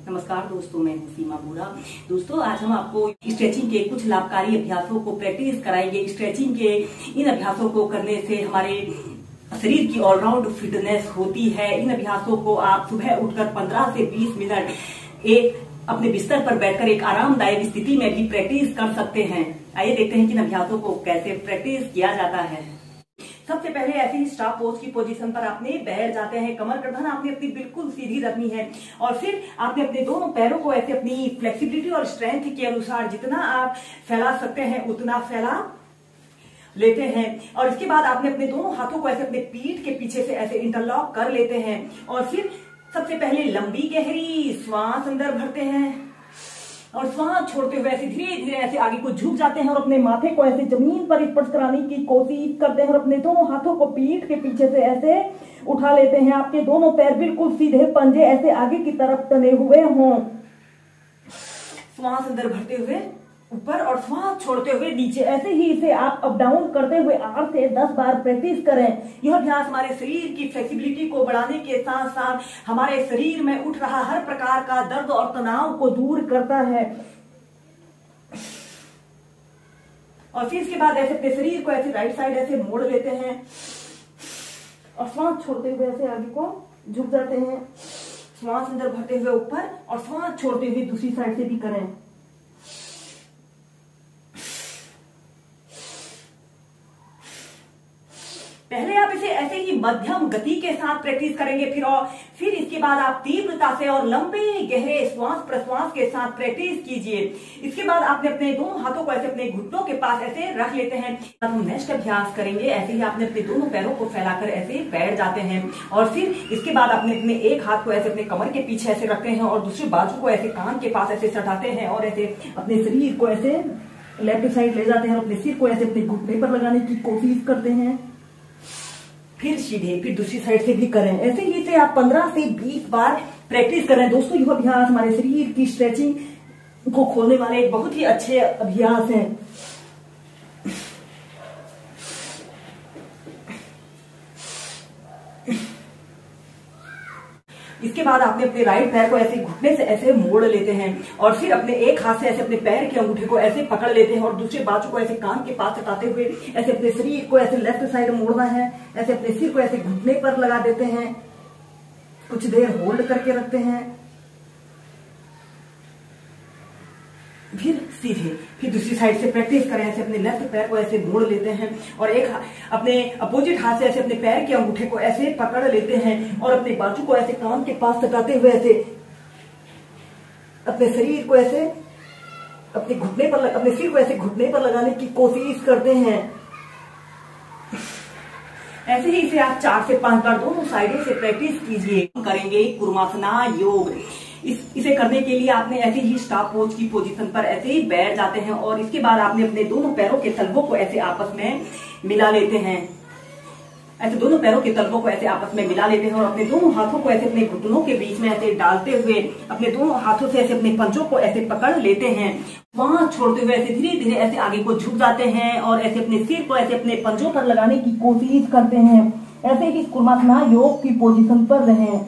नमस्कार दोस्तों, मैं हूं सीमा बोरा। दोस्तों, आज हम आपको स्ट्रेचिंग के कुछ लाभकारी अभ्यासों को प्रैक्टिस कराएंगे। स्ट्रेचिंग के इन अभ्यासों को करने से हमारे शरीर की ऑलराउंड फिटनेस होती है। इन अभ्यासों को आप सुबह उठकर 15 से 20 मिनट एक अपने बिस्तर पर बैठकर एक आरामदायक स्थिति में भी प्रैक्टिस कर सकते हैं। आइए देखते हैं कि इन अभ्यासों को कैसे प्रैक्टिस किया जाता है। सबसे पहले ऐसे ही स्टार पोज की पोजीशन पर आपने बैठ जाते हैं। कमर गर्दन आपने अपनी बिल्कुल सीधी रखनी है और फिर आपने अपने दोनों पैरों को ऐसे अपनी फ्लेक्सिबिलिटी और स्ट्रेंथ के अनुसार जितना आप फैला सकते हैं उतना फैला लेते हैं। और इसके बाद आपने अपने दोनों हाथों को ऐसे अपने पीठ के पीछे से ऐसे इंटरलॉक कर लेते हैं और फिर सबसे पहले लंबी गहरी श्वास अंदर भरते हैं और श्वास छोड़ते हुए ऐसे धीरे धीरे ऐसे आगे को झुक जाते हैं और अपने माथे को ऐसे जमीन पर स्पर्श कराने की कोशिश करते हैं और अपने दोनों हाथों को पीठ के पीछे से ऐसे उठा लेते हैं। आपके दोनों पैर बिल्कुल सीधे, पंजे ऐसे आगे की तरफ टने हुए हों। श्वास अंदर भरते हुए ऊपर और श्वास छोड़ते हुए नीचे। ऐसे ही इसे आप अप डाउन करते हुए 8 से 10 बार प्रैक्टिस करें। यह अभ्यास हमारे शरीर की फ्लेक्सिबिलिटी को बढ़ाने के साथ साथ हमारे शरीर में उठ रहा हर प्रकार का दर्द और तनाव को दूर करता है। और फिर इसके बाद ऐसे अपने शरीर को ऐसे राइट साइड ऐसे मोड़ लेते हैं और श्वास छोड़ते हुए ऐसे आगे को झुक जाते हैं। श्वास अंदर भरते हुए ऊपर और श्वास छोड़ते हुए दूसरी साइड से भी करें। पहले आप इसे ऐसे ही मध्यम गति के साथ प्रैक्टिस करेंगे, फिर इसके बाद आप तीव्रता से और लंबे गहरे श्वास प्रश्वास के साथ प्रैक्टिस कीजिए। इसके बाद आपने अपने दोनों हाथों को ऐसे अपने घुटनों के पास ऐसे रख लेते हैं। अब हम नेक्स्ट अभ्यास करेंगे। ऐसे ही आपने अपने दोनों पैरों को फैलाकर ऐसे बैठ जाते हैं और फिर इसके बाद आपने अपने एक हाथ को ऐसे अपने कमर के पीछे ऐसे रखते हैं और दूसरी बाजू को ऐसे कान के पास ऐसे सटाते हैं और ऐसे अपने शरीर को ऐसे लेफ्ट साइड ले जाते हैं और अपने सिर को ऐसे अपने घुटने पर लगाने की कोशिश करते हैं। फिर सीधे, फिर दूसरी साइड से भी करें। ऐसे ही इसे आप 15 से 20 बार प्रैक्टिस करें। दोस्तों, यह अभ्यास हमारे शरीर की स्ट्रेचिंग को खोलने वाले एक बहुत ही अच्छे अभ्यास हैं। इसके बाद आपने अपने राइट पैर को ऐसे घुटने से ऐसे मोड़ लेते हैं और फिर अपने एक हाथ से ऐसे अपने पैर के अंगूठे को ऐसे पकड़ लेते हैं और दूसरे बाजू को ऐसे कान के पास सटाते हुए ऐसे अपने शरीर को ऐसे लेफ्ट साइड मोड़ना है। ऐसे अपने सिर को ऐसे घुटने पर लगा देते हैं, कुछ देर होल्ड करके रखते हैं, फिर सीधे, फिर दूसरी साइड से प्रैक्टिस करें। ऐसे अपने लेफ्ट पैर को ऐसे मोड़ लेते हैं और एक अपने अपोजिट हाथ से ऐसे अपने पैर के अंगूठे को ऐसे पकड़ लेते हैं और अपने बाजू को ऐसे कान के पास सटाते हुए ऐसे अपने शरीर को ऐसे अपने घुटने पर, अपने सिर को ऐसे घुटने पर लगाने की कोशिश करते हैं। ऐसे ही इसे आप 4 से 5 बार दोनों साइडों से प्रैक्टिस कीजिए। करेंगे कुर्मासना योग। इसे करने के लिए आपने ऐसे ही स्टार पोज की पोजीशन पर ऐसे ही बैठ जाते हैं और इसके बाद आपने अपने दोनों पैरों के तलवों को ऐसे आपस में मिला लेते हैं। ऐसे दोनों पैरों के तलवों को ऐसे आपस में मिला लेते हैं और अपने दोनों हाथों को ऐसे अपने घुटनों के बीच में ऐसे डालते हुए अपने दोनों हाथों से ऐसे अपने पंजों को ऐसे पकड़ लेते हैं। वहां छोड़ते हुए ऐसे धीरे धीरे ऐसे आगे को झुक जाते हैं और ऐसे अपने सिर को ऐसे अपने पंजों पर लगाने की कोशिश करते हैं। ऐसे ही कुर्मासना योग की पोजीशन पर रहें।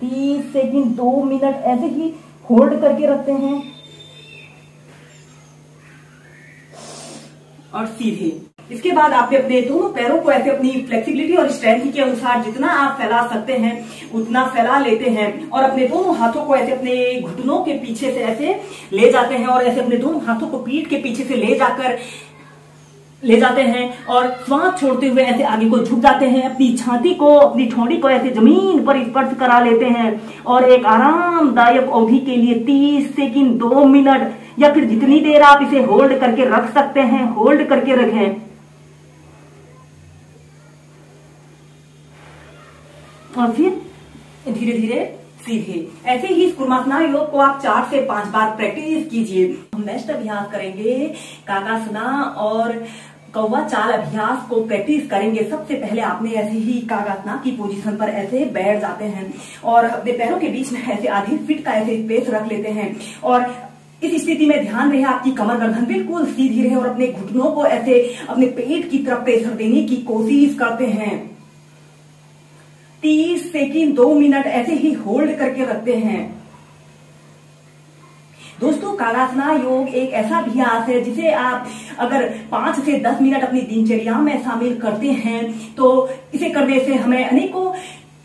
30 सेकंड 2 मिनट ऐसे ही होल्ड करके रखते हैं और सीधे। इसके बाद आपने अपने दोनों पैरों को ऐसे अपनी फ्लेक्सिबिलिटी और स्ट्रेंथ के अनुसार जितना आप फैला सकते हैं उतना फैला लेते हैं और अपने दोनों हाथों को ऐसे अपने घुटनों के पीछे से ऐसे ले जाते हैं और ऐसे अपने दोनों हाथों को पीठ के पीछे से ले जाते हैं और श्वास छोड़ते हुए ऐसे आगे को झुक जाते हैं। अपनी छाती को, अपनी ठोड़ी को ऐसे जमीन पर स्पर्श करा लेते हैं और एक आरामदायक अवधि के लिए 30 सेकंड 2 मिनट या फिर जितनी देर आप इसे होल्ड करके रख सकते हैं होल्ड करके रखें और फिर धीरे धीरे सीधे। ऐसे ही इस कुर्मासना योग को आप 4 से 5 बार प्रैक्टिस कीजिए। हम नेक्स्ट अभ्यास करेंगे कागासना और कौवा चाल अभ्यास को प्रैक्टिस करेंगे। सबसे पहले आपने ऐसे ही कागासना की पोजीशन पर ऐसे बैठ जाते हैं और अपने पैरों के बीच में ऐसे आधी फीट का ऐसे स्पेस रख लेते हैं और इस स्थिति में ध्यान रहे आपकी कमर गर्दन बिल्कुल सीधी रहे और अपने घुटनों को ऐसे अपने पेट की तरफ प्रेशर देने की कोशिश करते हैं। 30 सेकंड 2 मिनट ऐसे ही होल्ड करके रखते हैं। दोस्तों, कालासना योग एक ऐसा अभ्यास है जिसे आप अगर 5 से 10 मिनट अपनी दिनचर्या में शामिल करते हैं तो इसे करने से हमें अनेकों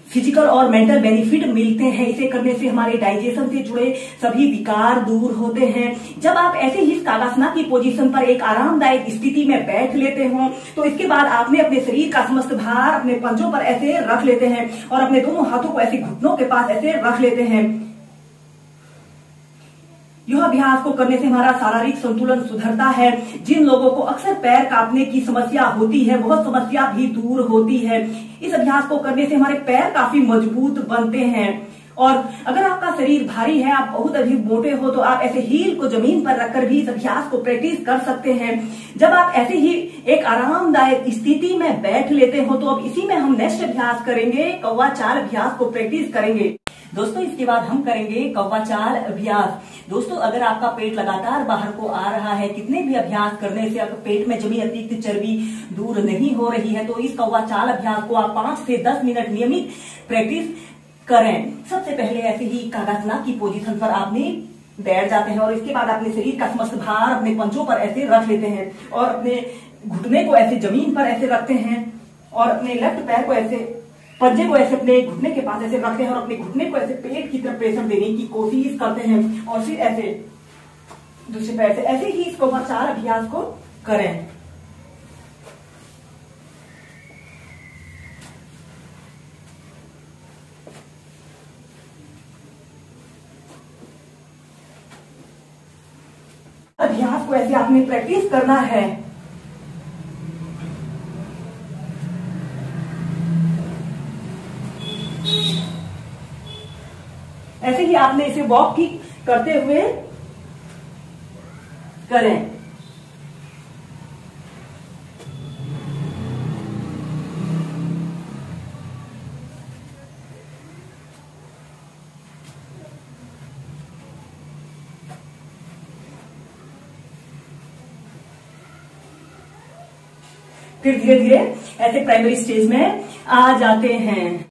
फिजिकल और मेंटल बेनिफिट मिलते हैं। इसे करने से हमारे डाइजेशन से जुड़े सभी विकार दूर होते हैं। जब आप ऐसे ही कालासना की पोजीशन पर एक आरामदायक स्थिति में बैठ लेते हो तो इसके बाद आपने अपने शरीर का समस्त भार अपने पंजों पर ऐसे रख लेते हैं और अपने दोनों हाथों को ऐसे घुटनों के पास ऐसे रख लेते हैं। यह अभ्यास को करने से हमारा शारीरिक संतुलन सुधरता है। जिन लोगों को अक्सर पैर कांपने की समस्या होती है वह समस्या भी दूर होती है। इस अभ्यास को करने से हमारे पैर काफी मजबूत बनते हैं। और अगर आपका शरीर भारी है, आप बहुत अधिक मोटे हो, तो आप ऐसे हील को जमीन पर रखकर भी इस अभ्यास को प्रैक्टिस कर सकते हैं। जब आप ऐसे ही एक आरामदायक स्थिति में बैठ लेते हो तो अब इसी में हम नेक्स्ट अभ्यास करेंगे, कौवा चाल अभ्यास को प्रैक्टिस करेंगे। दोस्तों, इसके बाद हम करेंगे कौवा चाल अभ्यास। दोस्तों, अगर आपका पेट लगातार बाहर को आ रहा है, कितने भी अभ्यास करने से अगर पेट में जमी अतिरिक्त चर्बी दूर नहीं हो रही है, तो इस कौवा चाल अभ्यास को आप 5 से 10 मिनट नियमित प्रैक्टिस करें। सबसे पहले ऐसे ही कालासना की पोजीशन पर आपने बैठ जाते हैं और इसके बाद अपने शरीर का समस्त भार अपने पंजों पर ऐसे रख लेते हैं और अपने घुटने को ऐसे जमीन पर ऐसे रखते हैं और अपने लेफ्ट पैर को ऐसे पंजे को ऐसे अपने घुटने के पास ऐसे रखते हैं और अपने घुटने को ऐसे पेट की तरफ प्रेशर देने की कोशिश करते हैं और फिर ऐसे दूसरे पैर से ऐसे ही इस कौवा चाल अभ्यास को करें। अभ्यास को ऐसे आपने प्रैक्टिस करना है। ऐसे ही आपने इसे वॉक की करते हुए करें। फिर धीरे धीरे ऐसे प्राइमरी स्टेज में आ जाते हैं।